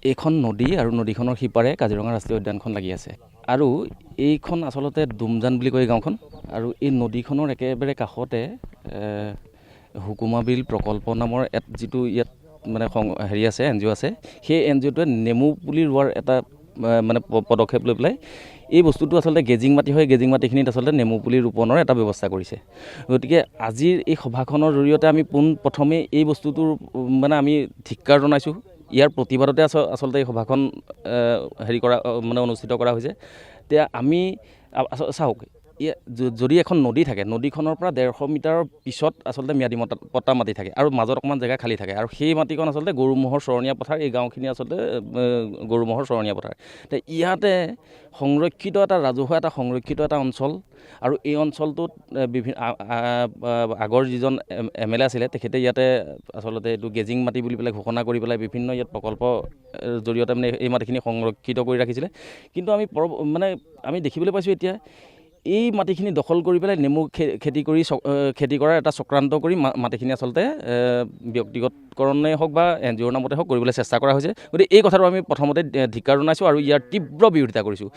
এইখন নদী আৰু নদীখনৰ সিপাৰে কাজিৰঙা ৰাষ্ট্ৰীয় উদ্যানখন লাগি আছে আৰু এইখন আচলতে দুমজান বুলি কয় গাঁওখন আৰু এই নদীখনৰ একেবাৰে কাষতে হুকুমা বিল প্ৰকল্প নামৰ যিটো ইয়াত মানে হেৰি আছে NGO আছে সেই NGOটোৱে নেমু পুলি ৰোৱাৰ এটা মানে পদক্ষেপ লৈ পেলাই এই বস্তুটো আচলতে গেজিং মাটি হয় গেজিং মাটিখিনিত আচলতে নেমু পুলি ৰোপণৰ এটা ব্যৱস্থা কৰিছে গতিকে আজিৰ এই সভাখনৰ জৰিয়তে আমি পোনপ্ৰথমে এই বস্তুটোৰ মানে আমি ধিক্কাৰ জনাইছোঁ ইয়াৰ প্ৰতিবাদতে আচলতে এই সভাখন হেৰি কৰা মানে অনুষ্ঠিত কৰা হৈছে এতিয়া আমি চাওক যদি এখন নদী থাকে নদীখনৰ পৰা 150 মিটাৰৰ পিছত আচলতে ম্যাদী পট্টা মাটি থাকে আৰু মাজত অকণমান জেগা খালী থাকে আৰু সেই মাটিকণ আচলতে গৰু ম'হৰ চৰণীয়া পথাৰ এই গাঁওখিনি আচলতে গৰু ম'হৰ চৰণীয়া পথাৰ এতিয়া ইয়াতে সংৰক্ষিত এটা ৰাজহুৱা এটা সংৰক্ষিত এটা অঞ্চল আৰু এই অঞ্চলটোত আগৰ যিজন MLA আছিলে তেখেতে ইয়াতে আচলতে এইটো গেজিং মাটি বুলি পেলাই ঘোষণা কৰি পেলাই বিভিন্ন ইয়াত প্ৰকল্পৰ জৰিয়তে মানে এই মাটিখিনি সংৰক্ষিত কৰি ৰাখিছিলে কিন্তু আমি দেখিবলৈ পাইছোঁ এতিয়া এই মাটিখিনি দখল কৰি পেলাই নেমু খেতি কৰাৰ এটা চক্ৰান্ত কৰি মাটিখিনি আচলতে ব্যক্তিগতকৰণেই হওক বা NGOৰ নামতে হওক কৰিবলৈ চেষ্টা কৰা হৈছে গতিকে এই কথাটো আমি প্ৰথমতে ধিক্কাৰ জনাইছোঁ আৰু ইয়াৰ তীব্ৰ বিৰোধিতা কৰিছোঁ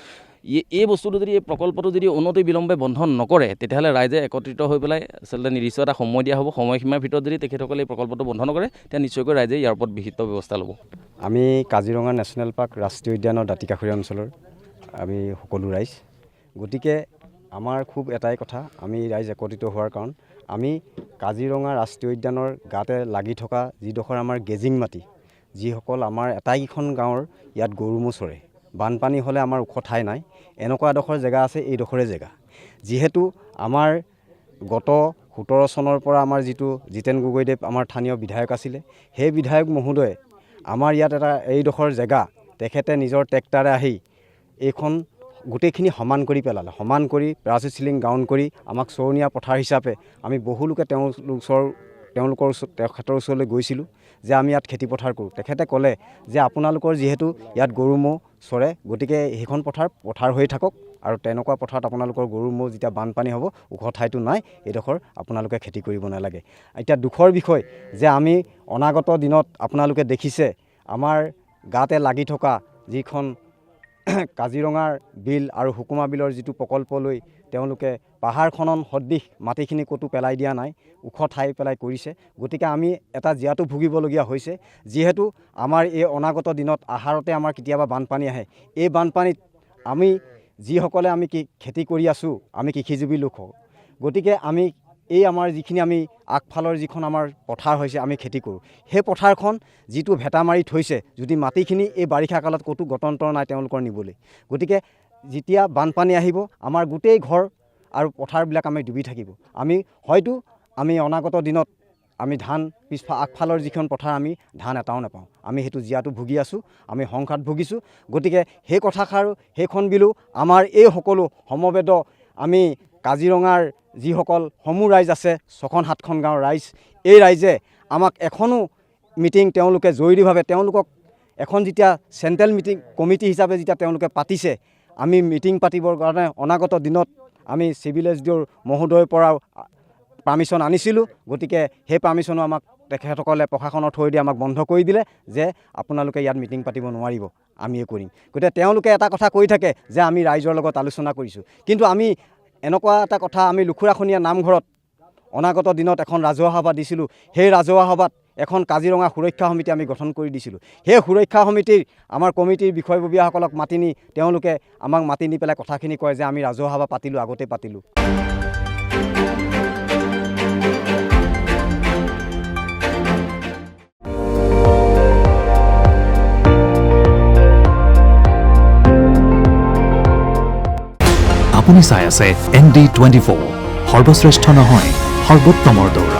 এই বস্তুটো যদি এই প্ৰকল্পটো যদি অনতি বিলম্বে বন্ধ নকৰে তেতিয়াহ'লে ৰাইজে একত্ৰিত হৈ পেলাই আচলতে নিৰ্দিষ্ট এটা সময় দিয়া হ'ব সময়সীমাৰ ভিতৰত যদি তেখেতসকলে এই প্ৰকল্পটো বন্ধ নকৰে তেতিয়া নিশ্চয়কৈ ৰাইজে ইয়াৰ ওপৰত বিহিত ব্যৱস্থা ল'ব আমি কাজিৰঙা নেশ্যনেল পাৰ্ক ৰাষ্ট্ৰীয় উদ্যানৰ দাঁতিকাষৰীয়া অঞ্চলৰ আমি সকলো ৰাইজ গতিকে আমাৰ খুব এটাই কথা আমি ৰাইজ একত্ৰিত হোৱাৰ কাৰণ আমি কাজিৰঙা ৰাষ্ট্ৰীয় উদ্যানৰ গাতে লাগি থকা যিডোখৰ আমাৰ গেজিং মাটি যিসকল আমাৰ এটাইকেইখন গাঁৱৰ ইয়াত গৰু ম'হ চৰে বানপানী হ'লে আমাৰ ওখ ঠাই নাই এনেকুৱা এডোখৰ জেগা আছে এইডোখৰে জেগা যিহেতু আমাৰ গত 17 চনৰ পৰা আমাৰ যিটো জিতেন গগৈদেৱ আমাৰ স্থানীয় বিধায়ক আছিলে সেই বিধায়ক মহোদয়ে আমাৰ ইয়াত এটা এইডোখৰ জেগা তেখেতে নিজৰ ট্ৰেক্টাৰে আহি এইখন গোটেইখিনি সমান কৰি পেলালে সমান কৰি ৰাজু চিলিং গ্ৰাউণ্ড কৰি আমাক চৰণীয়া পথাৰ হিচাপে আমি বহু লোকে তেওঁলোকৰ তেখেতৰ ওচৰলৈ গৈছিলোঁ যে আমি ইয়াত খেতি পথাৰ কৰোঁ তেখেতে ক'লে যে আপোনালোকৰ যিহেতু ইয়াত গৰু ম'হ চৰে গতিকে সেইখন পথাৰ হৈ থাকক আৰু তেনেকুৱা পথাৰত আপোনালোকৰ গৰু ম'হ যেতিয়া বানপানী হ'ব ওখ ঠাইটো নাই এইডোখৰ আপোনালোকে খেতি কৰিব নালাগে এতিয়া দুখৰ বিষয় যে আমি অনাগত দিনত আপোনালোকে দেখিছে আমাৰ গাতে লাগি থকা যিখন কাজিৰঙাৰ বিল আৰু হুকুমা বিলৰ যিটো প্ৰকল্প লৈ তেওঁলোকে পাহাৰ খনন সদৃশ মাটিখিনি ক'তো পেলাই দিয়া নাই ওখ ঠাই পেলাই কৰিছে গতিকে আমি এটা জীয়াতু ভুগিবলগীয়া হৈছে যিহেতু আমাৰ এই অনাগত দিনত আহাৰতে আমাৰ কেতিয়াবা বানপানী আহে এই বানপানীত আমি যিসকলে আমি খেতি কৰি আছোঁ আমি কৃষিজীৱী লোক গতিকে আমি এই আমাৰ যিখিনি আমি আগফালৰ যিখন আমাৰ পথাৰ হৈছে আমি খেতি কৰোঁ সেই পথাৰখন যিটো ভেটা মাৰি থৈছে যদি মাটিখিনি এই বাৰিষা কালত ক'তো গতন্তৰ নাই তেওঁলোকৰ নিবলৈ গতিকে যেতিয়া বানপানী আহিব আমাৰ গোটেই ঘৰ আৰু পথাৰবিলাক আমি ডুবি থাকিব আমি অনাগত দিনত আমি ধান আগফালৰ যিখন পথাৰ আমি ধান এটাও নাপাওঁ আমি সেইটো জীয়াতু ভুগি আছোঁ আমি সংঘাত ভুগিছোঁ গতিকে সেই কথাষাৰ সেইখন বিলো আমাৰ এই সকলো সমবেত আমি কাজিৰঙাৰ যিসকল সমূহ ৰাইজ আছে 6-7খন গাঁৱৰ ৰাইজ এই ৰাইজে আমাক এখনো মিটিং তেওঁলোকে জৰুৰীভাৱে তেওঁলোকক এখন যেতিয়া চেণ্ট্ৰেল মিটিং কমিটি হিচাপে যেতিয়া তেওঁলোকে পাতিছে আমি মিটিং পাতিবৰ কাৰণে অনাগত দিনত আমি চিভিল SDOৰ মহোদয়ৰ পৰা পাৰ্মিশ্যন আনিছিলোঁ গতিকে সেই পাৰ্মিশ্যনো আমাক তেখেতসকলে প্ৰশাসনৰ থৈ দি আমাক বন্ধ কৰি দিলে যে আপোনালোকে ইয়াত মিটিং পাতিব নোৱাৰিব আমিয়ে কৰিম গতিকে তেওঁলোকে এটা কথা কৈ থাকে যে আমি ৰাইজৰ লগত আলোচনা কৰিছোঁ কিন্তু আমি এনেকুৱা এটা কথা আমি লুখুৰাখনীয়া নামঘৰত অনাগত দিনত এখন ৰাজহুৱা সভা দিছিলোঁ সেই ৰাজহুৱা সভাত এখন কাজিৰঙা সুৰক্ষা সমিতি আমি গঠন কৰি দিছিলোঁ সেই সুৰক্ষা সমিতিৰ আমাৰ কমিটিৰ বিষয়ববীয়াসকলক মাতি নি তেওঁলোকে আমাক মাতি নি পেলাই কথাখিনি কয় যে আমি ৰাজহুৱা সভা পাতিলোঁ আগতে পাতিলোঁ আপুনি চাই আছে ND24 সৰ্বশ্ৰেষ্ঠ নহয় সৰ্বোত্তমৰ দৌৰ